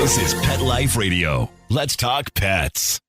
This is Pet Life Radio. Let's talk pets.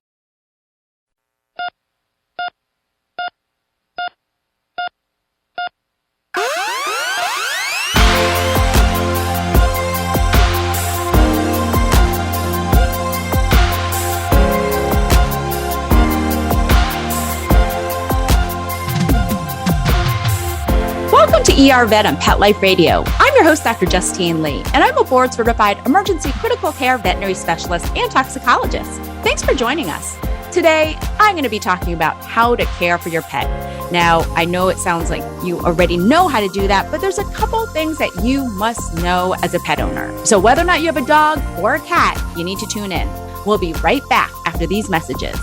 Welcome to ER Vet on Pet Life Radio. I'm your host, Dr. Justine Lee, and I'm a board-certified emergency critical care veterinary specialist and toxicologist. Thanks for joining us. Today, I'm going to be talking about how to care for your pet. Now, I know it sounds like you already know how to do that, but there's a couple things that you must know as a pet owner. So whether or not you have a dog or a cat, you need to tune in. We'll be right back after these messages.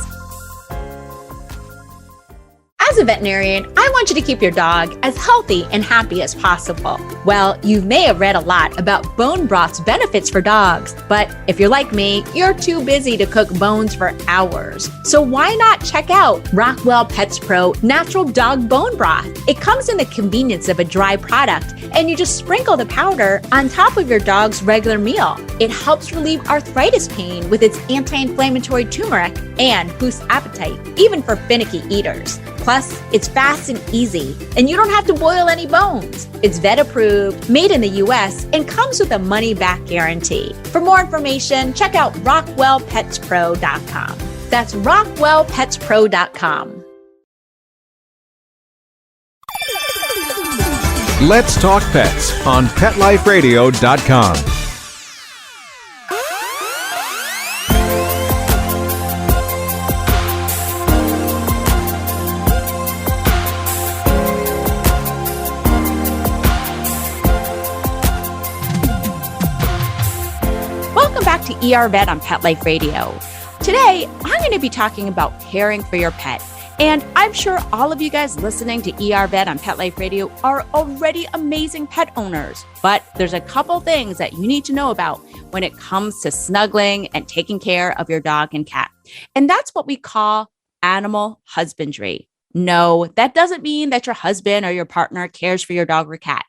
As a veterinarian, I want you to keep your dog as healthy and happy as possible. Well, you may have read a lot about bone broth's benefits for dogs, but if you're like me, you're too busy to cook bones for hours. So why not check out Rockwell Pets Pro Natural Dog Bone Broth? It comes in the convenience of a dry product, and you just sprinkle the powder on top of your dog's regular meal. It helps relieve arthritis pain with its anti-inflammatory turmeric and boosts appetite, even for finicky eaters. Plus, it's fast and easy, and you don't have to boil any bones. It's vet approved, made in the US, and comes with a money-back guarantee. For more information, check out rockwellpetspro.com. That's rockwellpetspro.com. Let's Talk Pets on PetLifeRadio.com. Welcome back to ER Vet on Pet Life Radio. Today, I'm going to be talking about caring for your pet. And I'm sure all of you guys listening to ER Vet on Pet Life Radio are already amazing pet owners. But there's a couple things that you need to know about when it comes to snuggling and taking care of your dog and cat. And that's what we call animal husbandry. No, that doesn't mean that your husband or your partner cares for your dog or cat.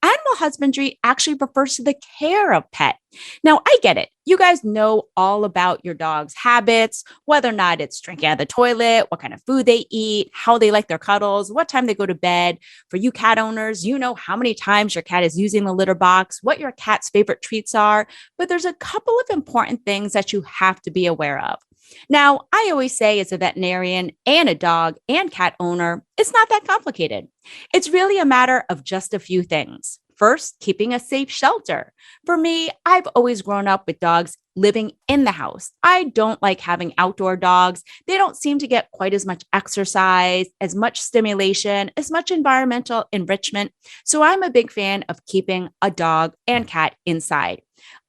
Animal husbandry actually refers to the care of pet. Now, I get it. You guys know all about your dog's habits, whether or not it's drinking out of the toilet, what kind of food they eat, how they like their cuddles, what time they go to bed. For you cat owners, you know how many times your cat is using the litter box, what your cat's favorite treats are. But there's a couple of important things that you have to be aware of. Now, I always say as a veterinarian and a dog and cat owner, it's not that complicated. It's really a matter of just a few things. First, keeping a safe shelter. For me, I've always grown up with dogs living in the house. I don't like having outdoor dogs. They don't seem to get quite as much exercise, as much stimulation, as much environmental enrichment. So I'm a big fan of keeping a dog and cat inside.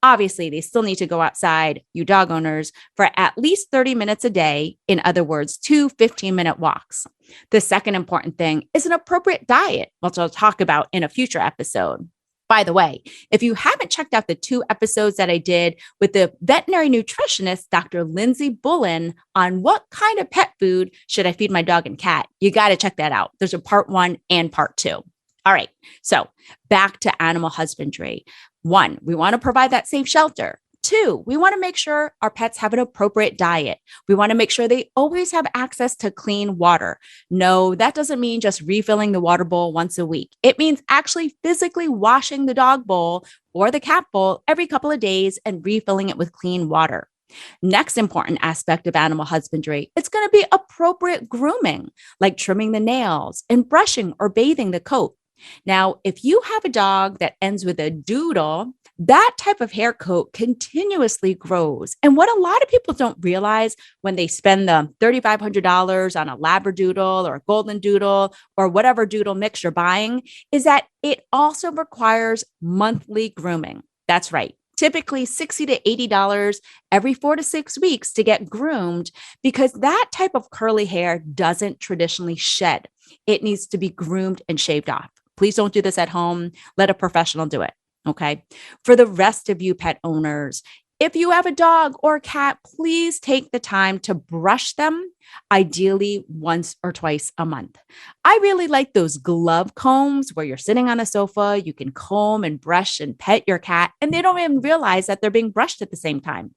Obviously, they still need to go outside, you dog owners, for at least 30 minutes a day. In other words, 2 15-minute walks. The second important thing is an appropriate diet, which I'll talk about in a future episode. By the way, if you haven't checked out the 2 episodes that I did with the veterinary nutritionist, Dr. Lindsay Bullen, on what kind of pet food should I feed my dog and cat, you got to check that out. There's a part 1 and part 2. All right, so back to animal husbandry. 1, we want to provide that safe shelter. 2, we want to make sure our pets have an appropriate diet. We want to make sure they always have access to clean water. No, that doesn't mean just refilling the water bowl once a week. It means actually physically washing the dog bowl or the cat bowl every couple of days and refilling it with clean water. Next important aspect of animal husbandry, it's going to be appropriate grooming, like trimming the nails and brushing or bathing the coat. Now, if you have a dog that ends with a doodle, that type of hair coat continuously grows. And what a lot of people don't realize when they spend the $3,500 on a Labradoodle or a Golden Doodle or whatever doodle mix you're buying is that it also requires monthly grooming. That's right. Typically $60 to $80 every 4 to 6 weeks to get groomed because that type of curly hair doesn't traditionally shed. It needs to be groomed and shaved off. Please don't do this at home. Let a professional do it. Okay. For the rest of you pet owners, If you have a dog or a cat, please take the time to brush them, ideally once or twice a month. I really like those glove combs where you're sitting on a sofa, you can comb and brush and pet your cat, and they don't even realize that they're being brushed at the same time.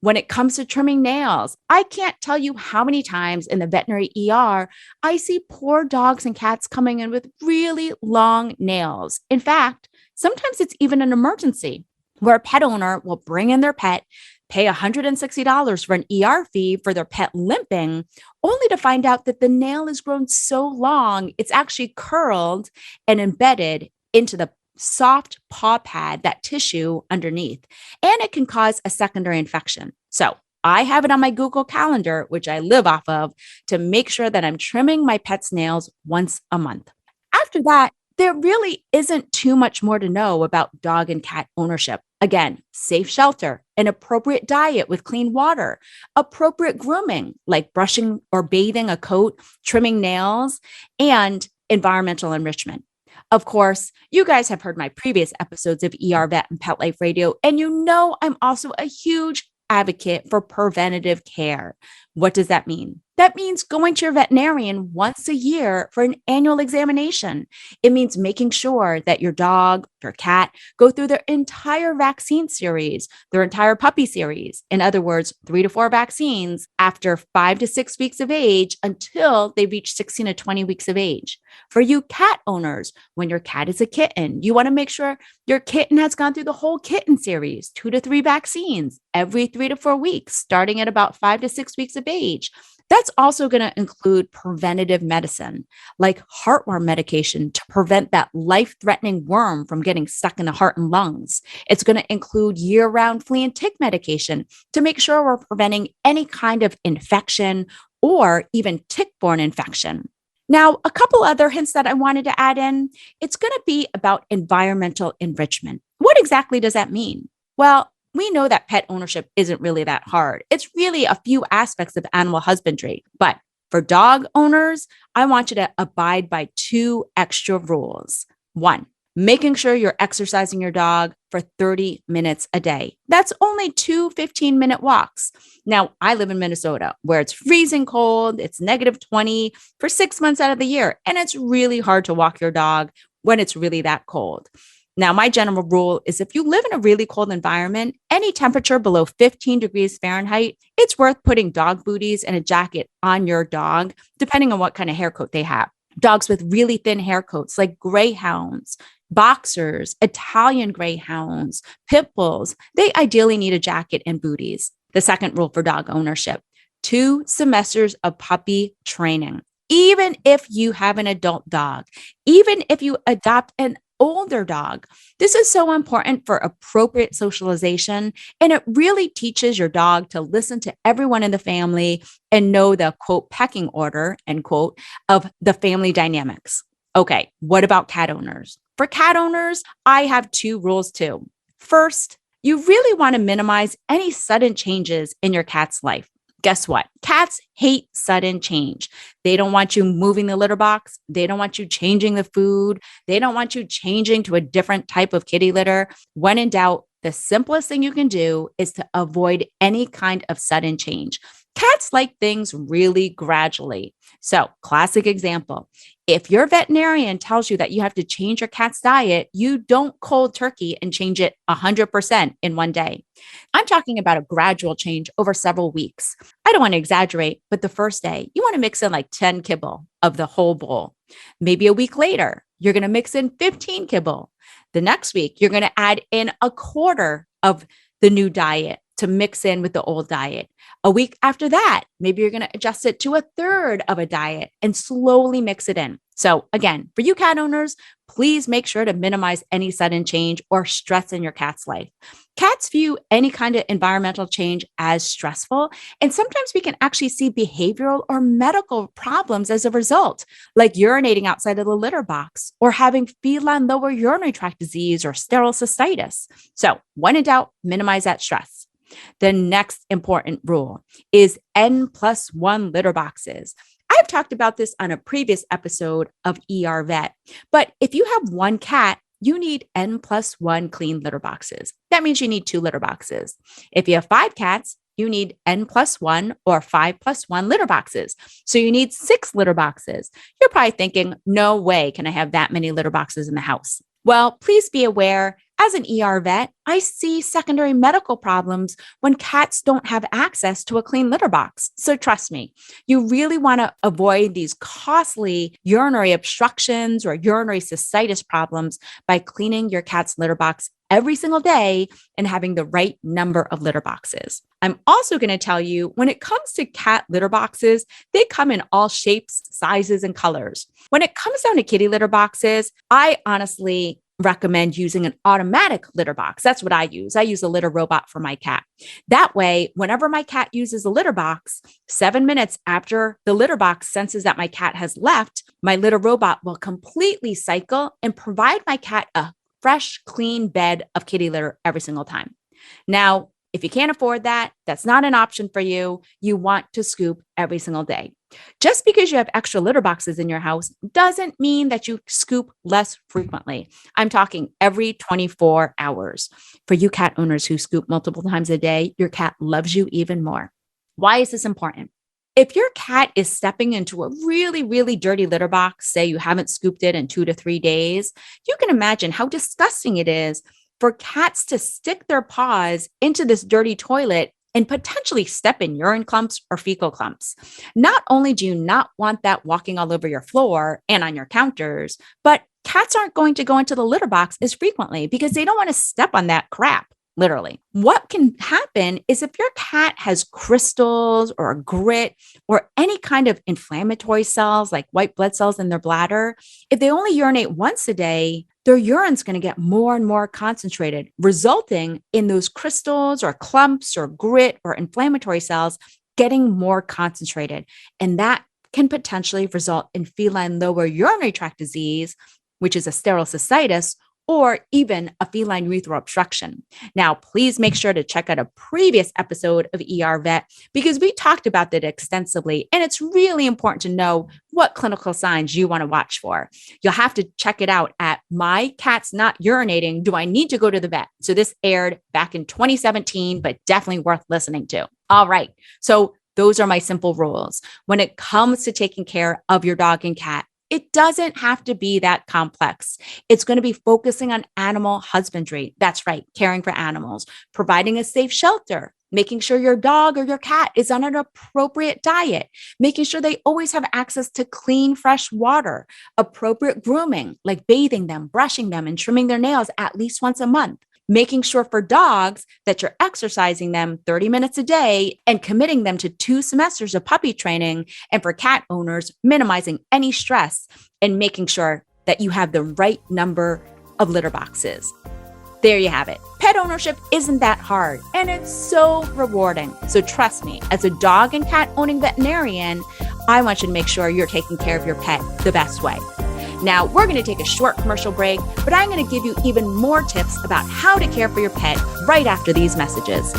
When it comes to trimming nails, I can't tell you how many times in the veterinary ER, I see poor dogs and cats coming in with really long nails. In fact, sometimes it's even an emergency where a pet owner will bring in their pet, pay $160 for an ER fee for their pet limping, only to find out that the nail has grown so long, it's actually curled and embedded into the soft paw pad, that tissue underneath, and it can cause a secondary infection. So I have it on my Google Calendar, which I live off of, to make sure that I'm trimming my pet's nails once a month. After that, there really isn't too much more to know about dog and cat ownership. Again, safe shelter, an appropriate diet with clean water, appropriate grooming, like brushing or bathing a coat, trimming nails, and environmental enrichment. Of course, you guys have heard my previous episodes of ER Vet and Pet Life Radio, and you know I'm also a huge advocate for preventative care. What does that mean? That means going to your veterinarian once a year for an annual examination. It means making sure that your dog, your cat go through their entire vaccine series, their entire puppy series. In other words, 3 to 4 vaccines after 5 to 6 weeks of age until they reach 16 to 20 weeks of age. For you cat owners, when your cat is a kitten, you want to make sure your kitten has gone through the whole kitten series, 2 to 3 vaccines every 3 to 4 weeks, starting at about 5 to 6 weeks of age. That's also going to include preventative medicine, like heartworm medication to prevent that life-threatening worm from getting stuck in the heart and lungs. It's going to include year-round flea and tick medication to make sure we're preventing any kind of infection or even tick-borne infection. Now, a couple other hints that I wanted to add in. It's going to be about environmental enrichment. What exactly does that mean? Well, we know that pet ownership isn't really that hard. It's really a few aspects of animal husbandry. But for dog owners, I want you to abide by 2 extra rules. 1, making sure you're exercising your dog for 30 minutes a day. That's only 2 15-minute walks. Now, I live in Minnesota where it's freezing cold, it's -20 for 6 months out of the year, and it's really hard to walk your dog when it's really that cold. Now, my general rule is if you live in a really cold environment, any temperature below 15 degrees Fahrenheit, it's worth putting dog booties and a jacket on your dog, depending on what kind of hair coat they have. Dogs with really thin hair coats like greyhounds, boxers, Italian greyhounds, pit bulls, they ideally need a jacket and booties. The second rule for dog ownership, 2 semesters of puppy training. Even if you have an adult dog, even if you adopt an older dog. This is so important for appropriate socialization, and it really teaches your dog to listen to everyone in the family and know the quote pecking order, end quote, of the family dynamics. Okay, what about cat owners? For cat owners, I have 2 rules too. First, you really want to minimize any sudden changes in your cat's life. Guess what? Cats hate sudden change. They don't want you moving the litter box. They don't want you changing the food. They don't want you changing to a different type of kitty litter. When in doubt, the simplest thing you can do is to avoid any kind of sudden change. Cats like things really gradually. So, classic example. If your veterinarian tells you that you have to change your cat's diet, you don't cold turkey and change it 100% in one day. I'm talking about a gradual change over several weeks. I don't want to exaggerate, but the first day, you want to mix in like 10 kibble of the whole bowl. Maybe a week later, you're going to mix in 15 kibble. The next week, you're going to add in a quarter of the new diet to mix in with the old diet. A week after that, maybe you're going to adjust it to a third of a diet and slowly mix it in. So again, for you cat owners, please make sure to minimize any sudden change or stress in your cat's life. Cats view any kind of environmental change as stressful, and sometimes we can actually see behavioral or medical problems as a result, like urinating outside of the litter box or having feline lower urinary tract disease or sterile cystitis. So when in doubt, minimize that stress. The next important rule is N+1 litter boxes. I've talked about this on a previous episode of ER Vet, but if you have one cat, you need N+1 clean litter boxes. That means you need 2 litter boxes. If you have 5 cats, you need N+1 or 5+1 litter boxes. So you need 6 litter boxes. You're probably thinking, no way can I have that many litter boxes in the house. Well, please be aware, as an ER vet, I see secondary medical problems when cats don't have access to a clean litter box. So trust me, you really want to avoid these costly urinary obstructions or urinary cystitis problems by cleaning your cat's litter box every single day and having the right number of litter boxes. I'm also going to tell you, when it comes to cat litter boxes, they come in all shapes, sizes, and colors. When it comes down to kitty litter boxes, I honestly recommend using an automatic litter box. That's what I use. I use a litter robot for my cat. That way, whenever my cat uses a litter box, 7 minutes after the litter box senses that my cat has left, my litter robot will completely cycle and provide my cat a fresh, clean bed of kitty litter every single time. Now, if you can't afford that, that's not an option for you. You want to scoop every single day. Just because you have extra litter boxes in your house doesn't mean that you scoop less frequently. I'm talking every 24 hours. For you cat owners who scoop multiple times a day, your cat loves you even more. Why is this important? If your cat is stepping into a really, really dirty litter box, say you haven't scooped it in 2 to 3 days, you can imagine how disgusting it is for cats to stick their paws into this dirty toilet and potentially step in urine clumps or fecal clumps. Not only do you not want that walking all over your floor and on your counters, but cats aren't going to go into the litter box as frequently because they don't want to step on that crap. Literally. What can happen is if your cat has crystals or grit or any kind of inflammatory cells like white blood cells in their bladder, if they only urinate once a day, their urine's going to get more and more concentrated, resulting in those crystals or clumps or grit or inflammatory cells getting more concentrated. And that can potentially result in feline lower urinary tract disease, which is a sterile cystitis, or even a feline urethral obstruction. Now, please make sure to check out a previous episode of ER Vet because we talked about that extensively, and it's really important to know what clinical signs you want to watch for. You'll have to check it out at My Cat's Not Urinating, Do I Need to Go to the Vet? So this aired back in 2017, but definitely worth listening to. All right, so those are my simple rules. When it comes to taking care of your dog and cat, it doesn't have to be that complex. It's going to be focusing on animal husbandry. That's right, caring for animals, providing a safe shelter, making sure your dog or your cat is on an appropriate diet, making sure they always have access to clean, fresh water, appropriate grooming, like bathing them, brushing them, and trimming their nails at least once a month. Making sure for dogs that you're exercising them 30 minutes a day and committing them to 2 semesters of puppy training. And for cat owners, minimizing any stress and making sure that you have the right number of litter boxes. There you have it. Pet ownership isn't that hard, and it's so rewarding. So trust me, as a dog and cat owning veterinarian, I want you to make sure you're taking care of your pet the best way. Now, we're going to take a short commercial break, but I'm going to give you even more tips about how to care for your pet right after these messages.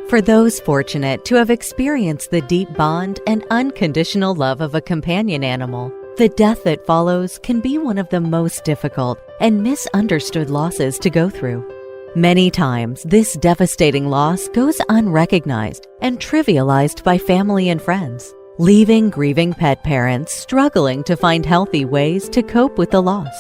For those fortunate to have experienced the deep bond and unconditional love of a companion animal, the death that follows can be one of the most difficult and misunderstood losses to go through. Many times, this devastating loss goes unrecognized and trivialized by family and friends, leaving grieving pet parents struggling to find healthy ways to cope with the loss.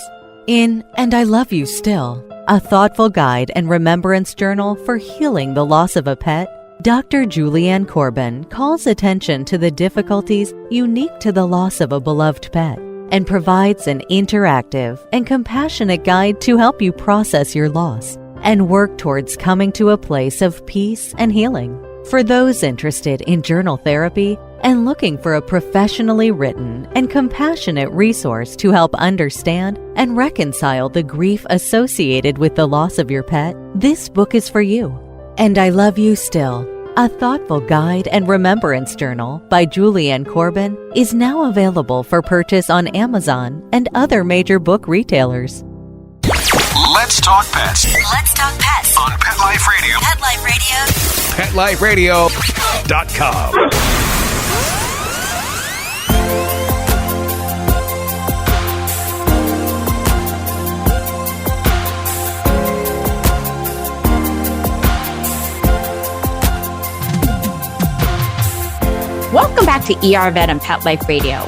In And I Love You Still, a thoughtful guide and remembrance journal for healing the loss of a pet, Dr. Julianne Corbin calls attention to the difficulties unique to the loss of a beloved pet and provides an interactive and compassionate guide to help you process your loss and work towards coming to a place of peace and healing. For those interested in journal therapy and looking for a professionally written and compassionate resource to help understand and reconcile the grief associated with the loss of your pet, this book is for you. And I Love You Still, a thoughtful guide and remembrance journal by Julianne Corbin, is now available for purchase on Amazon and other major book retailers. Let's talk pets. Let's talk pets On Pet Life Radio. Pet Life Radio. PetLifeRadio.com. back to ER Vet on Pet Life Radio.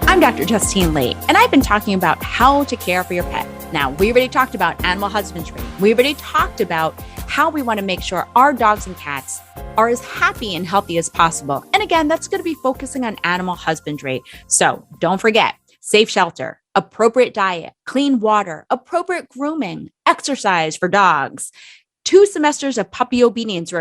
I'm Dr. Justine Lee, and I've been talking about how to care for your pet. Now, we already talked about animal husbandry. We already talked about how we want to make sure our dogs and cats are as happy and healthy as possible. And again, that's going to be focusing on animal husbandry. So don't forget, safe shelter, appropriate diet, clean water, appropriate grooming, exercise for dogs, 2 semesters of puppy obedience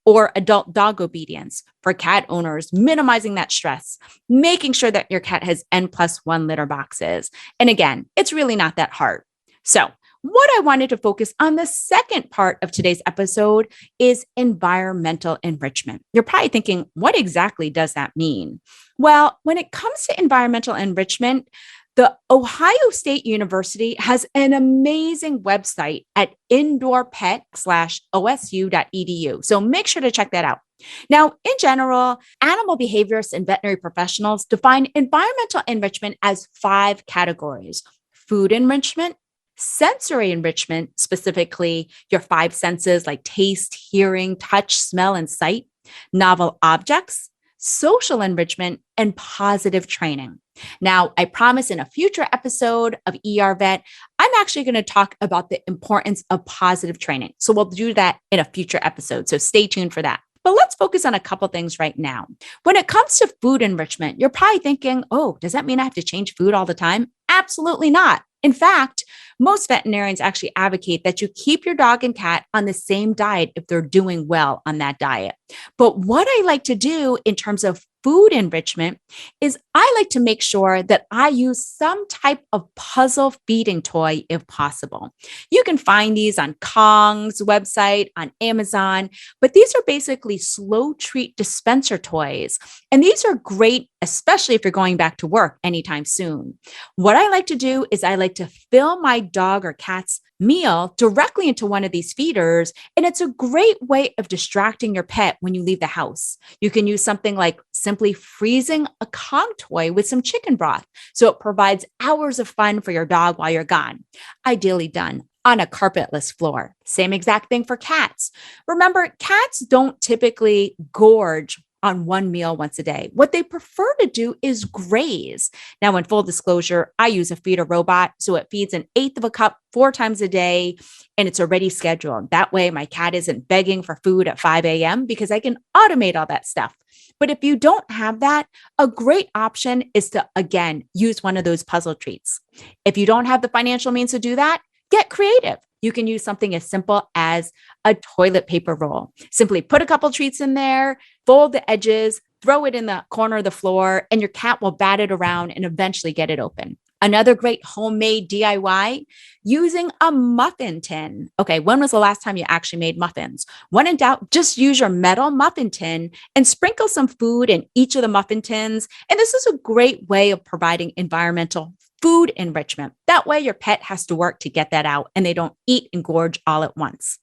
or adult dog obedience for cat owners, minimizing that stress, making sure that your cat has N+1 litter boxes. And again, it's really not that hard. So what I wanted to focus on the second part of today's episode is environmental enrichment. You're probably thinking, what exactly does that mean? Well, when it comes to environmental enrichment, the Ohio State University has an amazing website at indoorpet.osu.edu. So make sure to check that out. Now, in general, animal behaviorists and veterinary professionals define environmental enrichment as 5 categories: food enrichment, sensory enrichment, specifically your 5 senses like taste, hearing, touch, smell, and sight, novel objects, social enrichment, and positive training. Now, I promise in a future episode of ER Vet, I'm actually going to talk about the importance of positive training. So we'll do that in a future episode. So stay tuned for that. But let's focus on a couple things right now. When it comes to food enrichment, you're probably thinking, oh, does that mean I have to change food all the time? Absolutely not. In fact, most veterinarians actually advocate that you keep your dog and cat on the same diet if they're doing well on that diet. But what I like to do in terms of food enrichment is I like to make sure that I use some type of puzzle feeding toy if possible. You can find these on Kong's website, on Amazon, but these are basically slow treat dispenser toys. And these are great, especially if you're going back to work anytime soon. What I like to do is I like to fill my dog or cat's meal directly into one of these feeders. And it's a great way of distracting your pet when you leave the house. You can use something like simply freezing a Kong toy with some chicken broth. So it provides hours of fun for your dog while you're gone. Ideally done on a carpetless floor. Same exact thing for cats. Remember, cats don't typically gorge on one meal once a day. What they prefer to do is graze. Now, in full disclosure, I use a feeder robot, so it feeds 1/8 of a cup 4 times a day, and it's already scheduled. That way, my cat isn't begging for food at 5 a.m. because I can automate all that stuff. But if you don't have that, a great option is to, again, use one of those puzzle treats. If you don't have the financial means to do that, get creative. You can use something as simple as a toilet paper roll. Simply put a couple treats in there, fold the edges, throw it in the corner of the floor, and your cat will bat it around and eventually get it open. Another great homemade DIY, using a muffin tin. Okay, when was the last time you actually made muffins? When in doubt, just use your metal muffin tin and sprinkle some food in each of the muffin tins. And this is a great way of providing environmental food enrichment. That way your pet has to work to get that out and they don't eat and gorge all at once.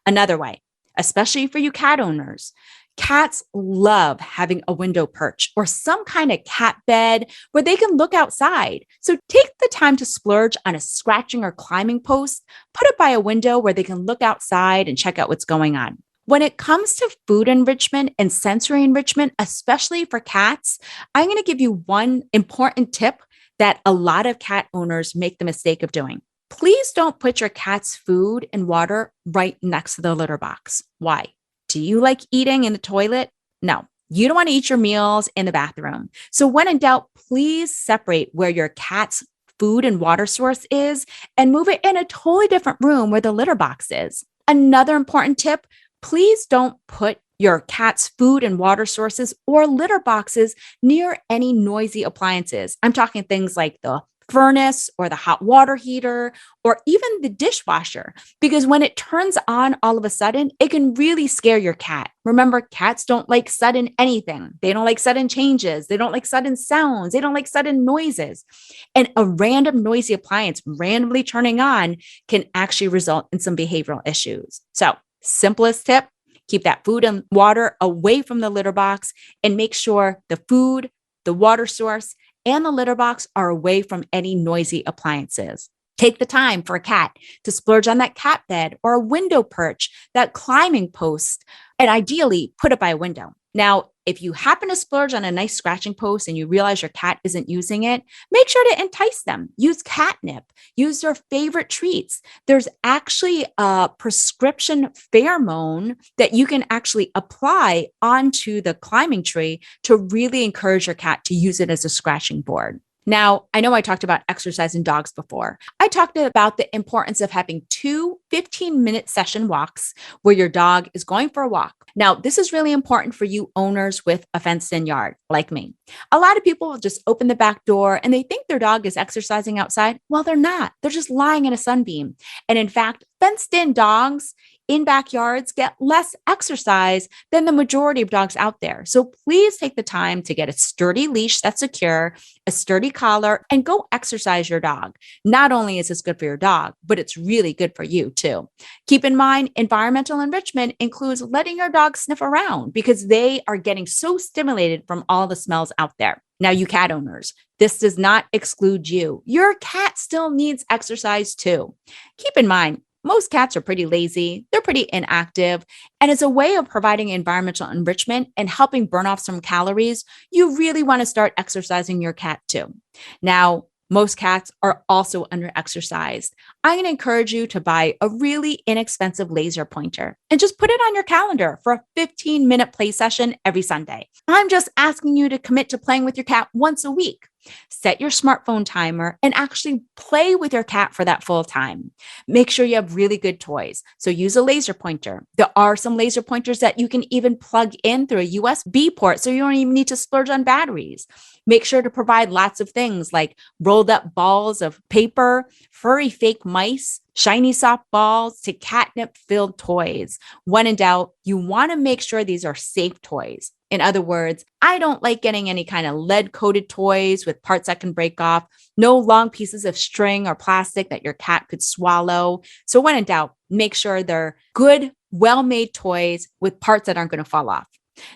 Another way, especially for you cat owners, cats love having a window perch or some kind of cat bed where they can look outside. So take the time to splurge on a scratching or climbing post, put it by a window where they can look outside and check out what's going on. When it comes to food enrichment and sensory enrichment, especially for cats, I'm going to give you one important tip that a lot of cat owners make the mistake of doing. Please don't put your cat's food and water right next to the litter box. Why? Do you like eating in the toilet? No, you don't want to eat your meals in the bathroom. So when in doubt, please separate where your cat's food and water source is and move it in a totally different room where the litter box is. Another important tip, please don't put your cat's food and water sources or litter boxes near any noisy appliances. I'm talking things like the furnace or the hot water heater or even the dishwasher, because when it turns on all of a sudden, it can really scare your cat. Remember, cats don't like sudden anything. They don't like sudden changes. They don't like sudden sounds. They don't like sudden noises. And a random noisy appliance randomly turning on can actually result in some behavioral issues. So, simplest tip, keep that food and water away from the litter box and make sure the food, the water source, and the litter box are away from any noisy appliances. Take the time for a cat to splurge on that cat bed or a window perch, that climbing post, and ideally put it by a window. Now, if you happen to splurge on a nice scratching post and you realize your cat isn't using it, make sure to entice them. Use catnip, use their favorite treats. There's actually a prescription pheromone that you can actually apply onto the climbing tree to really encourage your cat to use it as a scratching board. Now, I know I talked about exercising dogs before. I talked about the importance of having 2 15-minute session walks where your dog is going for a walk. Now, this is really important for you owners with a fenced-in yard, like me. A lot of people will just open the back door and they think their dog is exercising outside. Well, they're not. They're just lying in a sunbeam. And in fact, fenced-in dogs in backyards get less exercise than the majority of dogs out there. So please take the time to get a sturdy leash that's secure, a sturdy collar, and go exercise your dog. Not only is this good for your dog, but it's really good for you too. Keep in mind, environmental enrichment includes letting your dog sniff around because they are getting so stimulated from all the smells out there. Now, you cat owners, this does not exclude you. Your cat still needs exercise too. Keep in mind, most cats are pretty lazy, they're pretty inactive, and as a way of providing environmental enrichment and helping burn off some calories, you really want to start exercising your cat too. Now, most cats are also under-exercised. I'm going to encourage you to buy a really inexpensive laser pointer and just put it on your calendar for a 15-minute play session every Sunday. I'm just asking you to commit to playing with your cat once a week. Set your smartphone timer and actually play with your cat for that full time. Make sure you have really good toys. So use a laser pointer. There are some laser pointers that you can even plug in through a USB port, so you don't even need to splurge on batteries. Make sure to provide lots of things like rolled up balls of paper, furry fake mice, shiny soft balls, to catnip-filled toys. When in doubt, you want to make sure these are safe toys. In other words, I don't like getting any kind of lead-coated toys with parts that can break off, no long pieces of string or plastic that your cat could swallow. So when in doubt, make sure they're good, well-made toys with parts that aren't going to fall off.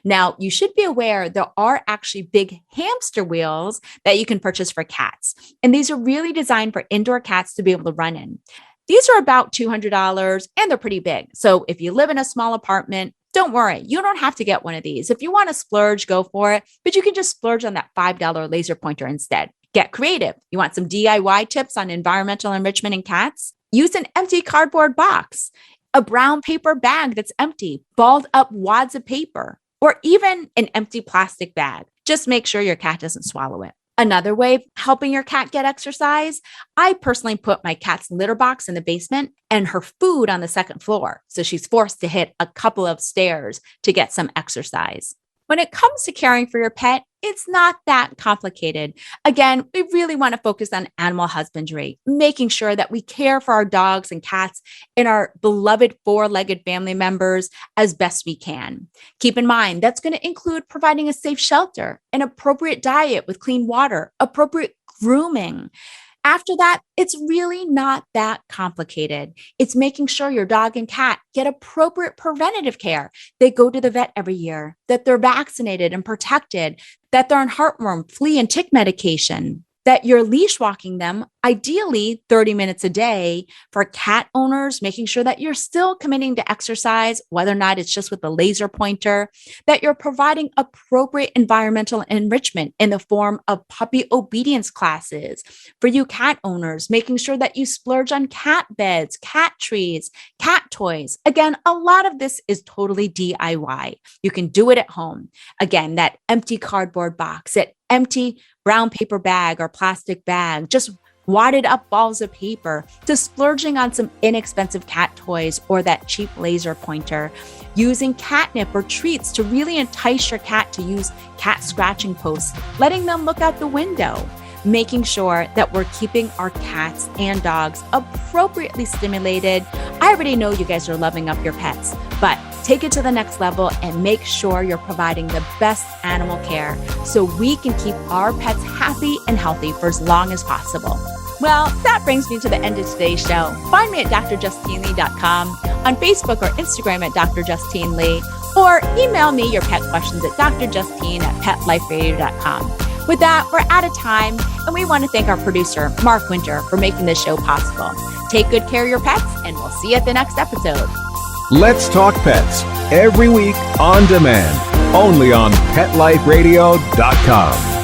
Now, you should be aware there are actually big hamster wheels that you can purchase for cats. And these are really designed for indoor cats to be able to run in. These are about $200 and they're pretty big. So if you live in a small apartment, don't worry, you don't have to get one of these. If you want to splurge, go for it, but you can just splurge on that $5 laser pointer instead. Get creative. You want some DIY tips on environmental enrichment in cats? Use an empty cardboard box, a brown paper bag that's empty, balled up wads of paper, or even an empty plastic bag. Just make sure your cat doesn't swallow it. Another way of helping your cat get exercise, I personally put my cat's litter box in the basement and her food on the second floor. So she's forced to hit a couple of stairs to get some exercise. When it comes to caring for your pet, it's not that complicated. Again, we really want to focus on animal husbandry, making sure that we care for our dogs and cats and our beloved 4-legged family members as best we can. Keep in mind, that's going to include providing a safe shelter, an appropriate diet with clean water, appropriate grooming. After that, it's really not that complicated. It's making sure your dog and cat get appropriate preventative care. They go to the vet every year, that they're vaccinated and protected, that they're on heartworm, flea, and tick medication, that you're leash walking them, ideally 30 minutes a day. For cat owners, making sure that you're still committing to exercise, whether or not it's just with the laser pointer, that you're providing appropriate environmental enrichment in the form of puppy obedience classes. For you cat owners, making sure that you splurge on cat beds, cat trees, cat toys. Again, a lot of this is totally DIY. You can do it at home. Again, that empty cardboard box, that empty brown paper bag or plastic bag, just wadded up balls of paper, to splurging on some inexpensive cat toys or that cheap laser pointer, using catnip or treats to really entice your cat to use cat scratching posts, letting them look out the window, making sure that we're keeping our cats and dogs appropriately stimulated. I already know you guys are loving up your pets, but take it to the next level and make sure you're providing the best animal care so we can keep our pets happy and healthy for as long as possible. Well, that brings me to the end of today's show. Find me at drjustinelee.com, on Facebook or Instagram at Dr. Justine Lee, or email me your pet questions at drjustine@petliferadio.com. With that, we're out of time, and we want to thank our producer, Mark Winter, for making this show possible. Take good care of your pets, and we'll see you at the next episode. Let's Talk Pets, every week on demand. only on PetLifeRadio.com.